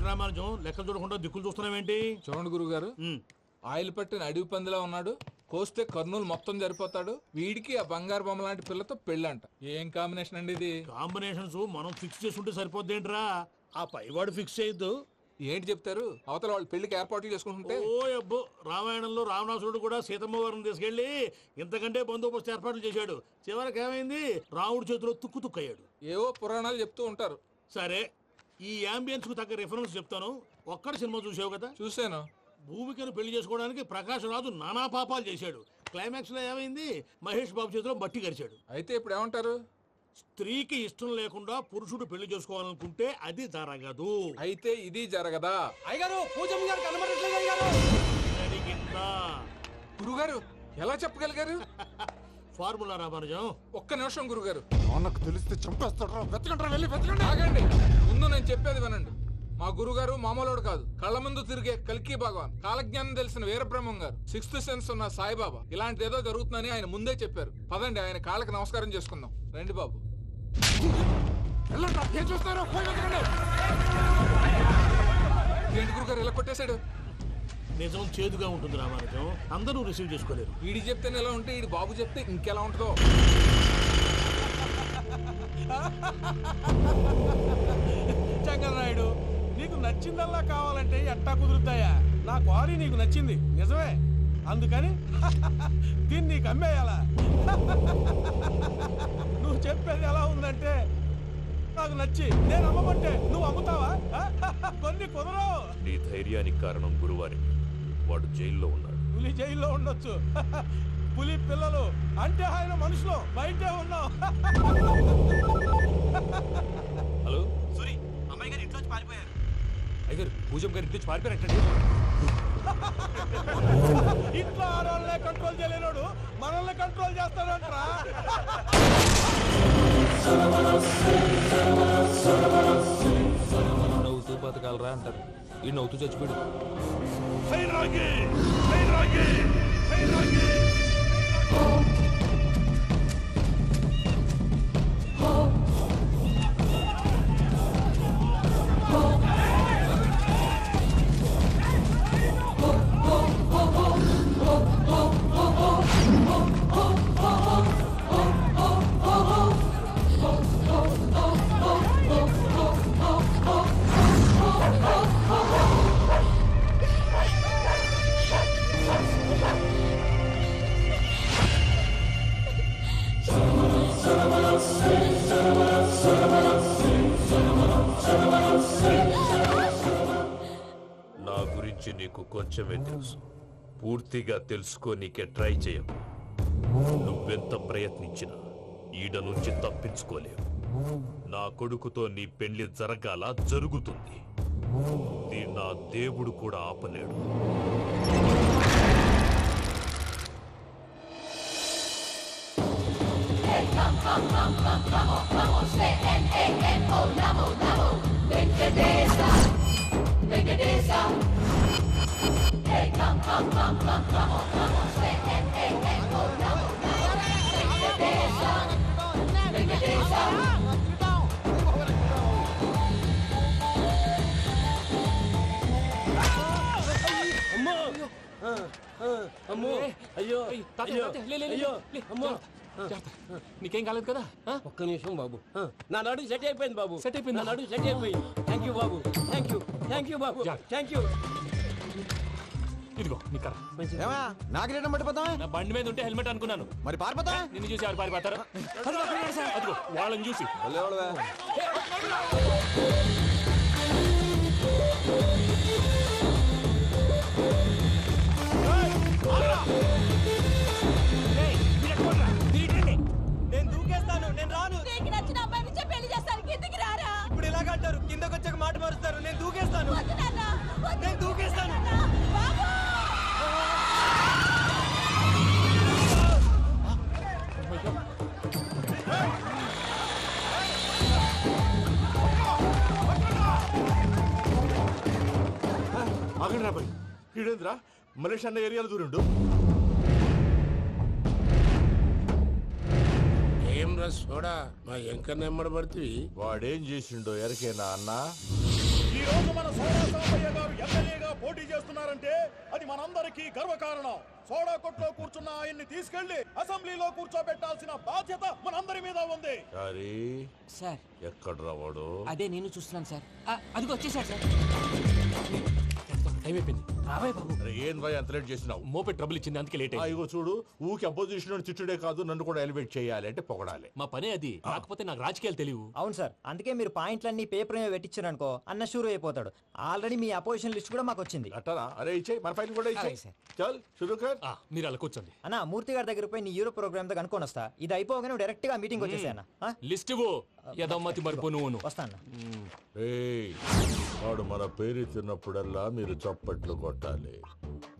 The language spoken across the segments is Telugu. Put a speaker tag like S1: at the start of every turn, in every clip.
S1: రామానుజం లెక్కలు చూడకుండా దిక్కులు చూస్తున్నావేంటి?
S2: చూడండి గురుగారు, ఆయిల్ పట్టిన అడవి పందిలా ఉన్నాడు, కోస్తే కర్నూలు మొత్తం సరిపోతాడు. వీడికి ఆ బంగారు బొమ్మ లాంటి పిల్లతో పెళ్ళంట. ఏం కాంబినేషన్ అండి ఇది?
S1: కాంబినేషన్స్ మనం ఫిక్స్ చేసుకుంటే సరిపోద్దేంట్రా, ఆ పైవాడు ఫిక్స్ చేయొద్దు.
S2: ఏంటి చెప్తారు? అవతల వాళ్ళు పెళ్లికి ఏర్పాట్లు చేసుకుంటుంటే.
S1: ఓ అబ్బో, రామాయణంలో రావణాసురుడు కూడా సీతమ్మ వారిని తీసుకెళ్లి ఇంతకంటే బందోబస్తు ఏర్పాట్లు చేశాడు. చివరికి ఏమైంది? రాముడి చేతిలో తుక్కు తుక్కయ్యాడు.
S2: ఏవో పురాణాలు చెప్తూ ఉంటారు.
S1: సరే, ఈ అంబియన్స్ కు తగ్గ రిఫరెన్స్ చెప్తాను. ఒక్కడి సినిమా చూసావు కదా?
S2: చూశాను.
S1: భూమికను పెళ్లి చేసుకోవడానికి ప్రకాష్ రాజు నానా పాపాలు చేశాడు. క్లైమాక్స్ లో ఏమైంది? మహేష్ బాబు చేతిలో బట్టి గరిచాడు.
S2: అయితే ఇప్పుడు ఏమంటారు?
S1: స్త్రీకి ఇష్టం లేకుండా పురుషుడు పెళ్లి చేసుకోవాలనుకుంటే అది జరగదు.
S2: అయితే ఇది జరగదా?
S3: అయ్యగారు, పూజమ్మ గారు కనబడట్లేదు అయ్యగారు.
S2: గురుగారు ఎలా చెప్పగలిగారు?
S1: ఫార్ములా రామానుజం.
S2: ఒక్క నిమిషం గురుగారు.
S4: నాకు తెలిస్తే చంపేస్తాడు. వెతకండి, వెళ్ళి వెతకండి.
S2: ఆగండి, ముందు నేను చెప్పేది వినండి. మా గురుగారు మామూలుడు కాదు. కళ్ళ ముందు తిరిగే కల్కి భగవాన్, కాలజ్ఞానం తెలిసిన వీరబ్రహ్మం గారు, సిక్స్త్ సెన్స్ ఉన్న సాయిబాబా. ఇలాంటిది ఏదో జరుగుతుందని ఆయన ముందే చెప్పారు. పదండి, ఆయన కాళ్ళకి నమస్కారం చేసుకుందాం. రండి బాబు.
S4: ఏం చూస్తారు?
S2: ఏంటి గురుగారు ఇలా కొట్టేశాడు?
S1: నిజం చేదుగా ఉంటుంది రామానుజం, అందరూ రిసీవ్ చేసుకోలేరు.
S2: వీడి చెప్తేనే ఎలా ఉంటే ఈడి బాబు చెప్తే ఇంకెలా ఉంటుందో.
S3: చంగనాయుడు, నీకు నచ్చిందల్లా కావాలంటే ఎట్టా కుదురుతాయా? నా క్వారీ నీకు నచ్చింది నిజమే, అందుకని దీన్ని నీకు అమ్మేయాలా? నువ్వు చెప్పేది ఎలా ఉందంటే, నాకు నచ్చి నేను అమ్మమంటే నువ్వు అమ్ముతావా? కొన్ని కుదరవు.
S5: నీ ధైర్యానికి కారణం గురువారి. వాడు జైల్లో ఉన్నాడు.
S3: పులి జైల్లో ఉండొచ్చు, పులి పిల్లలు అంటే ఆయన మనుషులు బయటే ఉన్నావు.
S5: హలో
S3: సూరి, అమ్మాయి గారు ఇంట్లోంచి పారిపోయారు.
S5: అయ్యారు, పూజం గారి ఇంట్లో పారిపోయారంటే.
S3: ఇంట్లో ఆడవాళ్ళనే కంట్రోల్ చేయలేనోడు మనల్ని కంట్రోల్ చేస్తాడంట్రా.
S5: నవ్వుతూ బతకాలరా అంటారు, ఈ నవ్వుతూ చచ్చిపోయాడు. నా గురించి నీకు కొంచెమే తెలుసు. పూర్తిగా తెలుసుకోనీకే ట్రై చేయకు. నువ్వెంత ప్రయత్నించినా ఈడ నుంచి తప్పించుకోలేవు. నా కొడుకుతో నీ పెళ్లి జరగాల జరుగుతుంది. నా దేవుడు కూడా ఆపలేడు.
S3: అమ్మో, అయ్యో,
S5: నీకేం కాలేదు కదా?
S3: ఒక్క నిమిషం బాబు. నా నడు సెట్ అయిపోయింది బాబు. సెట్ అయిపోయింది, నా నడు సెట్ అయిపోయింది. Thank you Babu, thank you Babu, thank you.
S5: ఇదిగో నీ కర్ర.
S4: నాకు రేటం పట్టిపోతావా?
S5: నా బండి మీద ఉంటే హెల్మెట్ అనుకున్నాను.
S4: మరి పారిపోతా?
S5: నిన్ను చూసి ఎవరు పారిపోతారు? అదిగో వాళ్ళని చూసి.
S3: నేను దూకేస్తాను, నేను రాను.
S6: నీకు నచ్చిన అమ్మాయి నుంచే పెళ్లి చేస్తాను, కిందికి రారా.
S3: ఇప్పుడు ఇలాగంటారు, కిందకి వచ్చాక మాట మారుస్తారు. నేను దూకేస్తాను,
S6: వద్దు నాన్న, వద్దు.
S3: నేను దూకేస్తాను.
S6: బాబు!
S7: ఆగండి రాబాయ్ ఈడేంద్రా మలేషియా అన్న ఏరియాలో దూరిండు.
S8: ఏం రా సోడా మా ఎంకర్ నెమ్మడి పడుతుంది.
S7: వాడేం చేసిండో ఎరకేనా అన్న?
S1: ఈ రోజు మన సోడా సాంబయ్య గారు ఎమ్మెల్యేగా పోటీ చేస్తున్నారంటే అది మనందరికీ గర్వకారణం. సోడా కొట్లో కూర్చున్న ఆయన్ని తీసుకెళ్లి అసెంబ్లీలో కూర్చోబెట్టాల్సిన బాధ్యత మనందరి మీద ఉంది.
S7: సారీ
S9: సార్
S7: ఎక్కడ రావాడు?
S9: అదే నేను చూస్తున్నాను సార్. అదిగో వచ్చేసాడు సార్.
S5: టైం అయిపోయింది రాబాయ్ బాబు.
S7: అరే ఏం భయ అంత లేట్ చేసినావు?
S5: మోపే ట్రబుల్ ఇచ్చింది అందుకే లేట్ అయింది.
S7: ఇగో చూడు ఊకి అపోజిషన్ తిట్టుడే కాదు నన్ను కూడా ఎలివేట్ చేయాలి అంటే పొగడాలి.
S5: మా పనే అది. కాకపోతే నాకు రాజకీయాలు తెలియవు.
S4: అవును సార్, అందుకే మీరు పాయింట్లన్నీ పేపర్ మీద పెట్టించారనుకో అన్న షూర్ అయిపోతాడు. ఆల్రెడీ మీ అపోజిషన్ లిస్ట్ కూడా మాకు వచ్చింది.
S7: అట్టనా? అరే ఇచ్చేయి మన ఫైల్ కూడా ఇచ్చేయి.
S9: అలాగే సార్.
S7: చల్ షురూ కర్.
S5: మీరు అలా కూర్చోండి.
S4: అన్న మూర్తి గారి దగ్గర పోయి నీ యూరో ప్రోగ్రామ్ తో కనుక్కొని వస్తా. ఇది అయిపోగానే డైరెక్ట్ గా మీటింగ్ వచ్చేసాను.
S5: లిస్ట్ ఇవ్వు. యదమ్మతి మరిపో నువ్వును.
S4: వస్తా అన్న.
S7: ఏయ్, వాడు మన పేరు తిన్నప్పుడల్లా మీరు చప్పట్లు కొట్టాలి.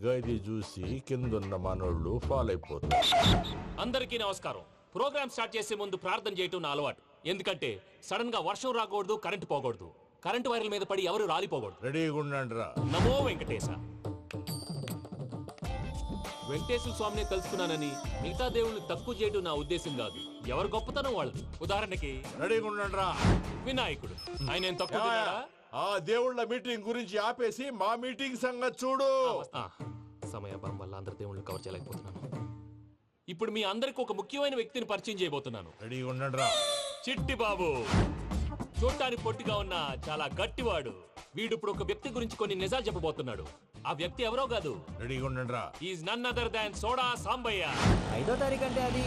S7: గది చూసి కిందున్న మనోళ్ళు ఫాలో అయిపోతారు.
S5: అందరికీ నమస్కారం. ప్రోగ్రామ్ స్టార్ట్ చేసే ముందు ప్రార్థన చేయటం నా అలవాటు. ఎందుకంటే సడన్ గా వర్షం రాకూడదు, కరెంట్ పోకూడదు, కరెంట్ వైర్ల మీద పడి ఎవరు రాలిపోకూడదు.
S7: రెడీగా ఉండండి రా.
S5: నమో వెంకటేశ. వెంకటేశ్వర స్వామిని తెలుసుకున్నానని మిగతా దేవుళ్ళు తక్కువ చేయడం నా ఉద్దేశం కాదు. ఎవరు గొప్పతనం వాళ్ళది. ఉదాహరణకి
S7: రెడీగా ఉండండి రా.
S5: వినాయకుడు. ఆయన ఏం తక్కువ తిన్నాడా?
S7: ఆ దేవుళ్ళ మీటింగ్ గురించి ఆపేసి మా మీటింగ్ సంగతి చూడు.
S5: సమయాభావం వల్ల అందరి దేవుళ్ళు కవర్ చేయలేకపోతున్నాను. ఇప్పుడు మీ అందరికి ఒక ముఖ్యమైన వ్యక్తిని పరిచయం చేయబోతున్నాను.
S7: రెడీగా ఉండండి రా.
S5: చిట్టి బాబు. చూడటానికి పొట్టిగా ఉన్న చాలా గట్టివాడు. వీడు ఇప్పుడు ఒక వ్యక్తి గురించి కొన్ని నిజాలు చెప్పబోతున్నాడు. ఆ వ్యక్తి ఎవరో కాదు.
S7: రెడీగా ఉండండి రా.
S5: Is none other than soda Sambaiah.
S4: 5వ తారీఖు అంటే అది.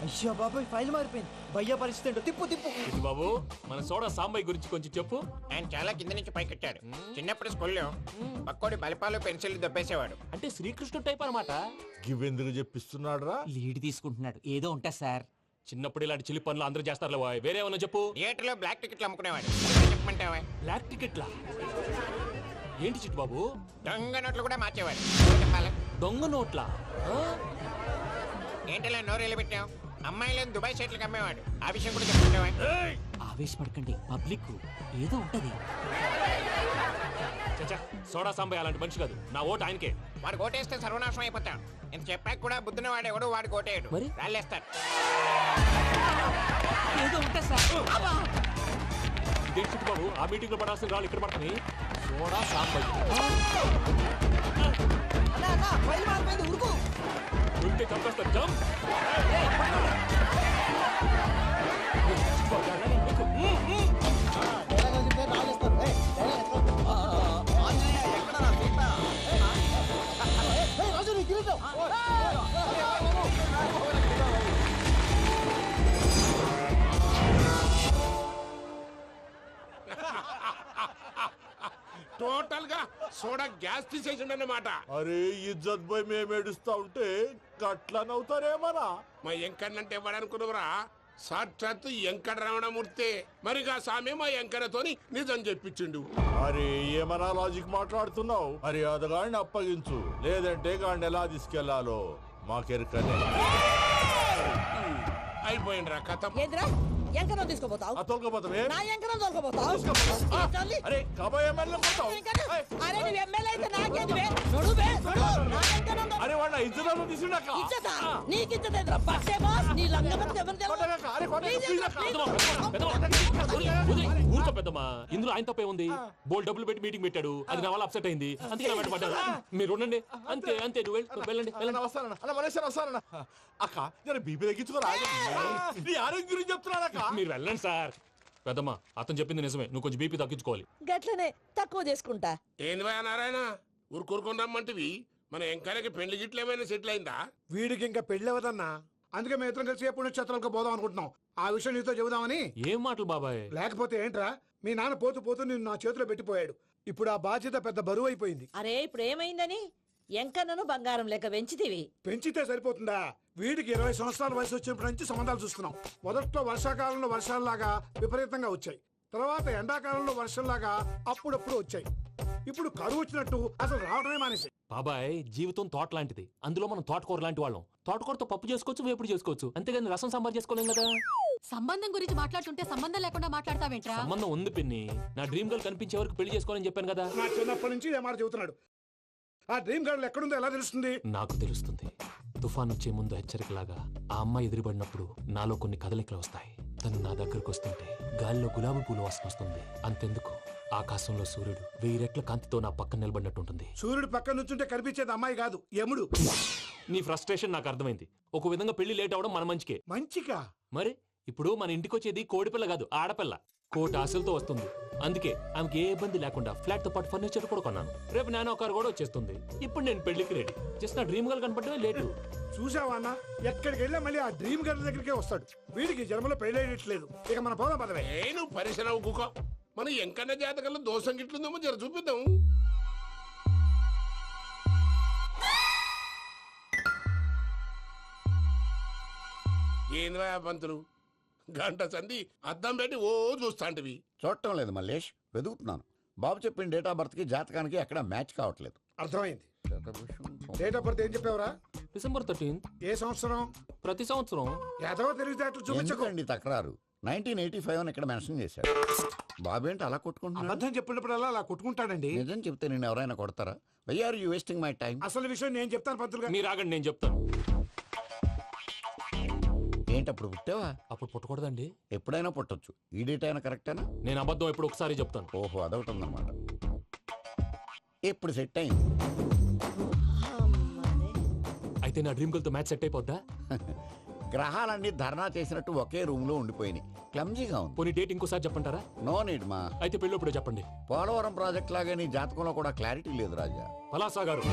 S4: అయ్యో బాబాయ్ ఫైల్ మారిపోయింది. భయ్య పరిస్థితి ఏంటో తిప్పు తిప్పు.
S5: చిట్టి బాబు, మన సోడా సాంబయ్య గురించి కొంచెం చెప్పు.
S8: ఆయన చాలా కింద నుంచి పైకెట్టాడు. చిన్నప్పుడు స్కూల్లో పక్కోడి బలిపాలు పెన్సిల్ దొబ్బేసేవాడు.
S5: అంటే శ్రీకృష్ణుడు టైప్ అన్నమాట.
S7: గివెందుకు చెప్పిస్తున్నాడు రా?
S9: లీడ్ తీసుకుంటున్నాడు. ఏదో ఉంటా సార్.
S5: చిన్నప్పుడు ఇలాంటి చిలి పనులు అందరూ చేస్తారు. వేరే ఏమన్నా చెప్పు.
S8: థియేటర్లో బ్లాక్ టికెట్లు అమ్ముకునేవాడు. చెప్పమంటావా?
S5: బ్లాక్ టికెట్లా? ఏంటి చిట్టు బాబు?
S8: దొంగ నోట్లు కూడా మార్చేవాడు. చెప్పాలా?
S5: దొంగ నోట్లా?
S8: ఏంటలా నోరేళ్ళు పెట్టావు? అమ్మాయిలను దుబాయ్ షర్ట్లకు అమ్మేవాడు. ఆ విషయం కూడా చెప్పమంటావా?
S9: ఆవేశపడకండి, పబ్లిక్ ఏదో ఉంటది.
S5: చచ్చా, సోడా సాంబయ్య అలాంటి మనిషి కాదు. నా ఓటు ఆయనకే.
S8: వాడు ఓటేస్తే సర్వనాశనం అయిపోతాడు. ఇంత చెప్పాక కూడా బుద్ధిన వాడు ఎవడు వాడు ఓటేయడు.
S9: మరి?
S8: రాళ్ళేస్తాడు.
S9: ఏదో ఉంటా సార్.
S5: ఇదేంటి చిట్టు బాబు, ఆ మీటింగ్ లో పడాల్సిన రాళ్ళు ఇక్కడ పడుతుంది. సోడా సాంబయ్య ఉంటే చంపేస్తారు. జంప్.
S8: టోటల్ గా సోడా గ్యాస్ తీసేసిండన్నమాట.
S7: అరే ఇజ్జత్ పోయి మేము ఏడుస్తా ఉంటే గట్లా నవ్వుతారేమరా?
S8: మా ఎంకన్నంటే ఎవడనుకున్నావురా? సాక్షాత్తు ఎంకట రమణమూర్తి. మరిగా సామె మా ఎంకరతోని నిజం చెప్పించిండు.
S7: అరే ఏమన్నా లాజిక్ మాట్లాడుతున్నావు? అరే అదగాడిని అప్పగించు, లేదంటే గాడిని ఎలా తీసుకెళ్లాలో మాకెరకనే.
S8: అయిపోయిండ్రా కథ.
S6: ఏంద్రా ఎంకరం తీసుకోపోతావు?
S7: తోలుకోపోతావే?
S6: నా ఎంకరం తోలుకోపోతావు?
S7: అరే కబాయ్ ఎమ్మెల్యే పోతావు.
S6: అరే నువ్వు ఎమ్మెల్యే అయితే నాకేంది బే? నడు బే, నడు. నా ఎంకరం తోలు-
S7: అరే వాడు ఇద్దరు తీసుకున్నాక
S6: ఇచ్చతా? నీకు ఇచ్చదేంద్రా? పక్షే బాస్, నీ లంగమతి ఎవరు తెలుసు?
S5: ఊరుకో పెద్దమ్మా. ఇందులో ఆయన తప్పే ఉంది. బోల్ డబ్బులు పెట్టి మీటింగ్ పెట్టాడు. అది నా వల్ల అప్సెట్ అయింది. అందుకే నా వెంట పడ్డారు. మీరు ఉండండి. అంతే అంతే. నువ్వు వెళ్ళండి వెళ్ళండి.
S7: వస్తానన్నా అన్న మలేషియా వస్తానన్నా. అక్క నేను బీపీ తగ్గించుకోరా? నీ ఆరోగ్యం గురించి చెప్తున్నాను అక్క.
S5: మీరు వెళ్ళండి సార్. పెద్దమ్మా, అతను చెప్పింది నిజమే. నువ్వు కొంచెం బీపీ తగ్గించుకోవాలి.
S6: గట్లనే తక్కువ చేసుకుంటా.
S8: ఏంది భయ నారాయణ ఊరుకూరుకొని రమ్మంటివి? మన ఎంకరకి పెళ్లి గిట్లు ఏమైనా సెటిల్ అయిందా?
S10: వీడికి ఇంకా పెళ్లి అవ్వదన్నా. అందుకే మేము ఇద్దరం కలిసి పుణ్యక్షేత్రాలకు పోదాం అనుకుంటున్నాం. ఆ విషయం నీతో చెబుదామని.
S5: ఏం మాటలు బాబాయ్?
S10: లేకపోతే ఏంట్రా, మీ నాన్న పోతూ పోతూ నిన్ను నా చేతిలో పెట్టిపోయాడు. ఇప్పుడు ఆ బాధ్యత పెద్ద బరువు అయిపోయింది.
S6: అరే ఇప్పుడు ఏమైందని? ఎంకన్నను బంగారం లెక్క పెంచితివి.
S10: పెంచితే సరిపోతుందా? వీడికి 20 సంవత్సరాల వయసు వచ్చినప్పటి నుంచి సంబంధాలు చూస్తున్నాం. మొదట్లో వర్షాకాలంలో వర్షాలలాగా విపరీతంగా వచ్చాయి. తర్వాత ఎండాకాలంలో వర్షంలాగా అప్పుడప్పుడు వచ్చాయి. ఇప్పుడు కరువు వచ్చినట్టు అసలు రావడమే మానేసి.
S5: బాబాయ్, జీవితం తోట లాంటిది. అందులో మనం తోటకూర లాంటి వాళ్ళం. తోటకూరతో పప్పు చేసుకోవచ్చు, వేపుడు చేసుకోవచ్చు. అంతేగాని రసం సాంబార్ చేసుకోలేం కదా.
S6: సంబంధం గురించి మాట్లాడుతుంటే సంబంధం లేకుండా మాట్లాడతావేంట్రా?
S5: సంబంధం ఉంది పిన్ని. నా డ్రీమ్ గర్ల్ కనిపించే వరకు పెళ్లి చేసుకోవాలని చెప్పాను కదా.
S10: నా చిన్నప్పటి నుంచి ఇదే మాట చెబుతున్నాడు. ఆ డ్రీమ్ గర్ల్ ఎక్కడుందో ఎలా తెలుస్తుంది?
S5: నాకు తెలుస్తుంది. తుఫాన్ వచ్చే ముందు హెచ్చరికలాగా ఆ అమ్మాయి ఎదురుపడినప్పుడు నాలో కొన్ని కదలికలు వస్తాయి. తను నా దగ్గరకు వస్తుంటే గాలిలో గులాబీ పూలు వాసన వస్తుంది. అంతెందుకు, ఆకాశంలో సూర్యుడు 1000 రెట్ల కాంతితో నా పక్కన నిలబడినట్టుంటుంది.
S10: సూర్యుడు పక్కన నుంచుంటే కనిపించేది అమ్మాయి కాదు, యముడు.
S5: నీ ఫ్రస్ట్రేషన్ నాకు అర్థమైంది. ఒక విధంగా పెళ్లి లేట్ అవడం మన మంచికే.
S10: మంచిగా?
S5: మరి ఇప్పుడు మన ఇంటికి వచ్చేది కోడిపిల్ల కాదు, ఆడపిల్ల. కోటి ఆశలతో వస్తుంది. అందుకే ఆమెకి ఏ ఇబ్బంది లేకుండా ఫ్లాట్ తో పాటు ఫర్నిచర్ కూడా కొన్నాను. రేపు నానో కారు కూడా వచ్చేస్తుంది. ఇప్పుడు నేను పెళ్లికి రెడీ. జస్ట్ నా డ్రీమ్ గర్ల్ కనపడమే లేటు.
S10: చూసావా అన్న, ఎక్కడికి వెళ్ళా మళ్ళీ ఆ డ్రీమ్ గర్ల్ దగ్గరికే వస్తాడు. వీడికి జన్మలో పెళ్ళేయట్లేదు. ఇక మన పోదాం పదవే.
S8: నేను పరిశ్రమ కుక మన ఎంకన్న జాతకంలో దోషం గిట్లుందేమో జర చూపిద్దాం. ఏంద్రా పంతులు, గంట సంధి అద్దం పెట్టి ఓ చూస్తాంటివి.
S11: చూడటం లేదు మల్లేష్, వెతుకుతున్నాను. బాబు చెప్పిన డేట్ ఆఫ్ బర్త్ కి జాతకానికి ఎక్కడ మ్యాచ్ కావట్లేదు.
S10: అర్థమైంది. డేట్ ఆఫ్ బర్త్ ఏం చెప్పావురా?
S5: December 13th.
S10: ఏ సంవత్సరం?
S5: ప్రతి సంవత్సరం.
S10: ఎదవ తెలివితేటలు చూపించకండి.
S11: ఎందుకండి తక్రారు? 1985 అని ఇక్కడ మెన్షన్ చేశాడు. బాబు ఏంటి అలా కొట్టుకుంటున్నాడు?
S10: అబద్ధం చెప్పినప్పుడల్లా అలా కొట్టుకుంటాడండి.
S11: నిజం చెప్తే నేను ఎవరైనా కొడతారా? Why are you wasting my time?
S10: అసలు విషయం నేను చెప్తాను పంతులు గారు.
S5: మీరు ఆగండి, నేను చెప్తాను.
S11: ఏంటి అప్పుడు పుట్టావా?
S5: అప్పుడు పుట్టకూడదండి.
S11: ఎప్పుడైనా పుట్టొచ్చు. ఈ డేట్ అయినా కరెక్టేనా?
S5: నేను అబద్ధం ఎప్పుడు ఒకసారి చెప్తాను.
S11: ఓహో, అదొకటి ఉందన్నమాట. ఎప్పుడు సెట్ అయింది?
S5: అయితే నా డ్రీమ్ గర్ల్ తో మ్యాచ్ సెట్ అయిపోద్దా?
S11: గ్రహాలన్నీ ధర్నా చేసినట్టు ఒకే రూమ్ లో ఉండిపోయినాయి. క్లమ్జీగా ఉంది.
S5: పోనీ డేట్ ఇంకోసారి చెప్పంటారా?
S11: నో నీడ్ మా.
S5: అయితే పెళ్ళిప్పుడే చెప్పండి.
S11: పోలవరం ప్రాజెక్ట్ లాగే నీ జాతకంలో కూడా క్లారిటీ లేదు రాజా.
S5: పలాసా గారు,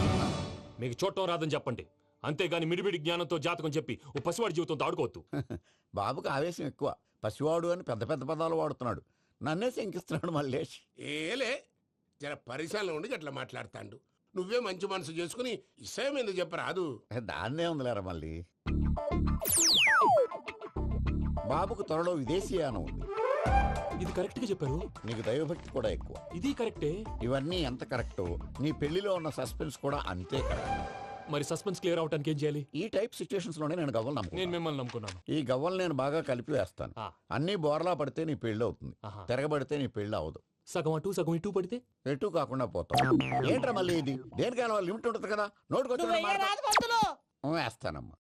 S5: మీకు చూడటం రాదని చెప్పండి. అంతేగాని మిడిమిడి జ్ఞానంతో జాతకం చెప్పి ఓ పసివాడి జీవితంతో ఆడుకోవద్దు.
S11: బాబుకి ఆవేశం ఎక్కువ. పసివాడు అని పెద్ద పెద్ద పదాలు వాడుతున్నాడు. నన్నే శంకిస్తున్నాడు మల్లేష్.
S8: ఏలే, జర పరిశ్రమలో ఉండి అట్లా మాట్లాడతాండు. నువ్వే మంచి మనసు చేసుకుని ఇష్టం ఎందుకు చెప్పరాదు?
S11: దాన్నే ఉందిలేరా మళ్ళీ. బాబుకు త్వరలో విదేశీయానం ఉంది.
S5: ఇది కరెక్ట్ గా చెప్పారు.
S11: నీకు దైవభక్తి కూడా ఎక్కువ.
S5: ఇది కరెక్టే.
S11: ఇవన్నీ ఎంత కరెక్టో నీ పెళ్లిలో ఉన్న సస్పెన్స్ కూడా అంతే కరెక్ట్.
S5: మరి సస్పెన్స్ క్లియర్ అవడానికి ఏం చేయాలి?
S11: ఈ టైప్ సిచ్యువేషన్స్ లోనే నేను గవ్వలు
S5: నేను
S11: నమ్ముకున్నాను.
S5: మిమ్మల్ని నమ్ముకున్నాను.
S11: ఈ గవ్వలు నేను బాగా కలిపి వేస్తాను. అన్ని బోర్లా పడితే నీ పెళ్లి అవుతుంది. తిరగబడితే నీ పెళ్లి అవదు.
S5: సగం అటు సగం ఇటు పడితే
S11: ఎటు కాకుండా పోతాం. ఏంట్రా మళ్ళీ ఇది? దేనికైనా లిమిట్ ఉంటుంది కదా. నోటుకొచ్చిన వేస్తానమ్మా.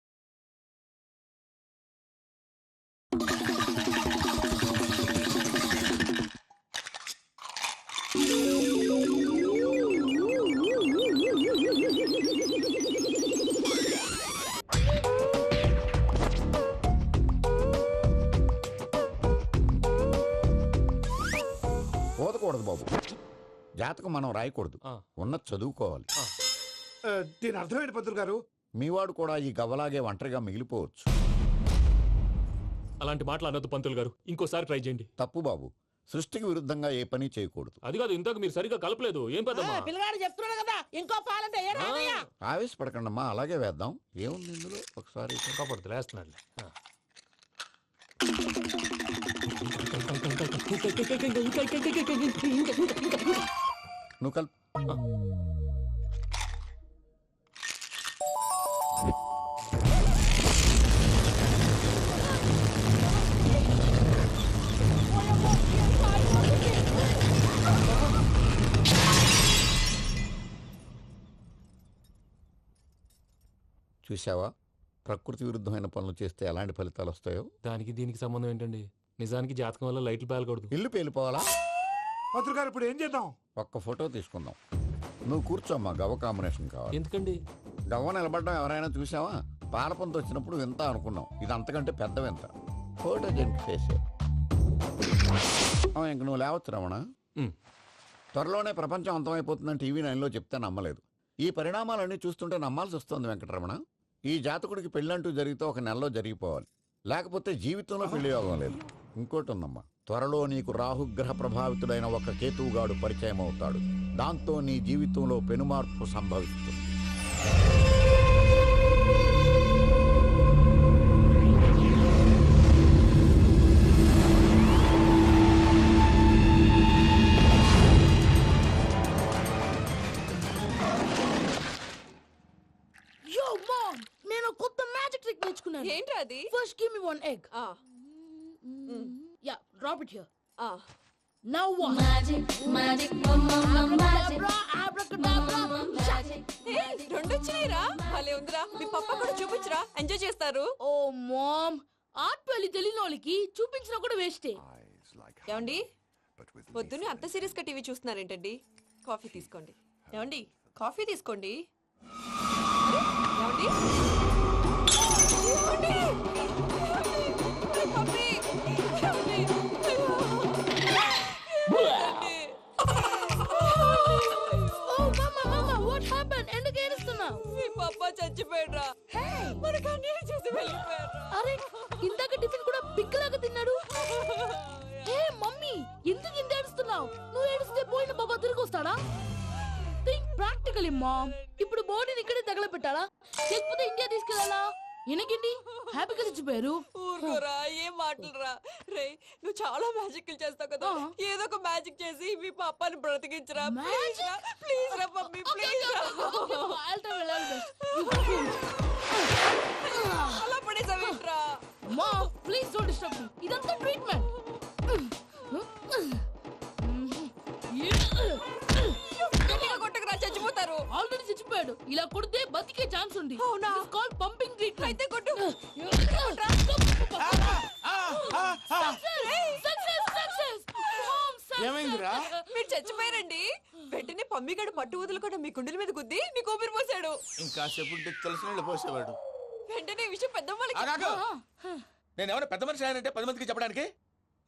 S11: పోదకూడదు బాబు. జాతకం మనం రాయకూడదు, ఉన్నది చదువుకోవాలి.
S10: దీని అర్థమైంది పంతులు గారు.
S11: మీవాడు కూడా ఈ గవ్వలాగే ఒంటరిగా మిగిలిపోవచ్చు.
S5: అలాంటి మాటలు అనొద్దు పంతులు గారు. ఇంకోసారి ట్రై చేయండి.
S11: తప్పు బాబు. సృష్టికి విరుద్ధంగా ఏ పని చేయకూడదు.
S5: అది కాదు, ఇంతకు మీరు సరిగా కలపలేదు. ఏం పెద్దమ్మా?
S6: పిల్లగాడు చెప్తున్నాడు కదా, ఇంకో పాలంటే ఏ రాదయ్యా?
S11: ఆవేశపడకండమ్మా, అలాగే వేద్దాం. ఏముంది ఇందులో? ఒకసారి
S5: కాపాడుతు లేస్తున్నాడు.
S11: నువ్వు కలుపు. చూసావా, ప్రకృతి విరుద్ధమైన పనులు చేస్తే ఎలాంటి ఫలితాలు వస్తాయో.
S5: దానికి దీనికి సంబంధం ఏంటండి? నిజానికి జాతకం వల్ల లైట్లు పేలకూడదు.
S11: ఇల్లు పేలిపోవాలా?
S10: పంతులు గారు ఇప్పుడు ఏం చేద్దాం?
S11: ఒక్క ఫోటో తీసుకుందాం. నువ్వు కూర్చోమ్మా, గవ్వ కాంబినేషన్ కావాలి.
S5: ఎందుకండి?
S11: గవ్వ నిలబడడం ఎవరైనా చూసావా? పాలపంత వచ్చినప్పుడు వింత అనుకున్నాం. ఇది అంతకంటే పెద్ద వింత. ఫోటో జెంట్ చేసే ఇంక నువ్వు లేవచ్చు రమణ. త్వరలోనే ప్రపంచం అంతమైపోతుందని టీవీ 9లో చెప్తే నమ్మలేదు. ఈ పరిణామాలన్నీ చూస్తుంటే నమ్మాల్సి వస్తుంది వెంకటరమణ. ఈ జాతకుడికి పెళ్ళంటూ జరిగితే 1 నెలలో జరిగిపోవాలి. లేకపోతే జీవితంలో పెళ్లి యోగం లేదు. ఇంకోటి ఉందమ్మా, త్వరలో నీకు రాహుగ్రహ ప్రభావితుడైన ఒక కేతువుగాడు పరిచయం అవుతాడు. దాంతో నీ జీవితంలో పెనుమార్పు సంభవిస్తుంది.
S6: ఏంట్రా అది? First give me one egg. Yeah, drop it here. Now what? Magic magic మమ్మ మ్యాజిక్. అబ్రాకడబ్రా.
S12: వచ్చినాయిరా భలే ఉందిరా మీ పప్ప కూడా చూపించరా ఎంజాయ్ చేస్తారు.
S6: ఓ మామ్, ఆర్ట్ పెళ్లి తెలియని వాళ్ళకి చూపించినా కూడా వేస్టే.
S12: ఏమండి పొద్దున్నే అంత సీరియస్ గా టీవీ చూస్తున్నారేంటండి? కాఫీ తీసుకోండి. ఏమండి కాఫీ తీసుకోండి. అరే, ఏమండి? ఏమండి? పప్పి! ఏమండి?
S6: ఓ మమ్మా మమ్మా, వాట్ హ్యాపెండ్? ఎందుకు ఏడుస్తున్నావు?
S12: మీ పప్ప చచ్చిపోయాడురా. మనకు అన్యాయం చేసి వెళ్ళిపోయాడురా.
S6: అరే, ఇందాక టిఫిన్ కూడా పిక్కలాగా తిన్నాడు. హే మమ్మీ, ఎందుకు ఇంత ఏడుస్తున్నావు? నువ్వు ఏడిస్తే పోయిన బాబా తిరిగి వస్తాడా? Think practically mom. ఇప్పుడు బాడీని ఇక్కడే తగలబెట్టాలా లేకపోతే ఇండియా తీసుకెళ్ళాలా? ఎనకండి హ్యాపీగా చచ్చిపోయారు.
S12: ఊరుకోరా, ఏం మాటలురా. రే, నువ్వు చాలా మ్యాజిక్ చేస్తావు కదా, ఏదో ఒక మ్యాజిక్ చేసి మీ పాపాని బ్రతికించరా. ప్లీజ్ రా మమ్మీ, ప్లీజ్ రా. అలా పడేసావేంట్రా?
S6: Mom please don't disturb me. ఇదంతా ట్రీట్మెంట్.
S12: గట్టిగా కొట్టకురా, చచ్చిపోతారు.
S6: ఆల్రెడీ చచ్చిపోయాడు. ఇలా కొడితే బతికే ఛాన్స్ ఉంది.
S12: అవునా?
S6: Call pumping treatment.
S12: అయితే కొట్టు.
S3: ఏమైందిరా?
S12: మీరు చచ్చిపోయారండి. వెంటనే పమ్మిగాడు పట్టు వదులుకుండా మీ గుండెల మీద గుద్ది మీకు ఊపిరి పోసాడు.
S3: ఇంకా చెప్పుంటే తెలిసిన వాళ్ళు పోసేవాడు.
S12: వెంటనే ఈ విషయం పెద్ద
S3: నేను ఎవరైనా పెద్ద మనిషి ఆయనంటే 10 మందికి చెప్పడానికి.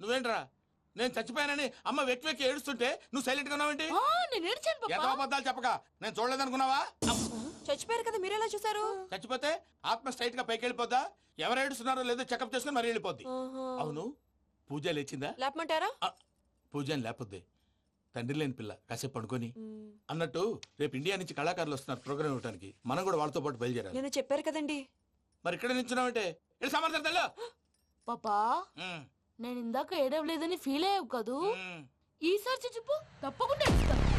S3: నువ్వేంట్రా నేను చచ్చిపోయానని అమ్మ వెక్కి వెక్కి ఏడుస్తుంటే నువ్వు సైలెంట్ గా ఉన్నావేంటి?
S6: నేను ఏడ్చాను
S3: ఎంతో అబద్ధాలు చెప్పక నేను చూడలేదనుకున్నావా?
S12: చచ్చిపోయారు కదా, మీరెలా చూసారు?
S3: చచ్చిపోతే ఆత్మ స్ట్రైట్ గా పైకి వెళ్ళిపోద్దా? ఎవరు ఏడుస్తున్నారో లేదో చెకప్ చేసుకుని మరీ వెళ్ళిపోద్ది. అవును, పూజ లేచిందా?
S12: లేపమంటారా?
S3: పూజ అని లేకపోద్ది. తండ్రి లేని పిల్ల కాసేపు పడుకొని. అన్నట్టు రేపు ఇండియా నుంచి కళాకారులు వస్తున్నారు ప్రోగ్రామ్ ఇవ్వడానికి. మనం కూడా వాళ్ళతో పాటు బయలుదేరాలి.
S12: నేను చెప్పారు కదండి.
S3: మరి ఇక్కడ నిల్చున్నావంటే సమర్థతల్లో
S6: పాపా, నేను ఇందాక ఏడవలేదని ఫీల్ అయ్యావు కదూ. ఈసారి చచ్చిపో, తప్పకుండా ఏడుస్తా.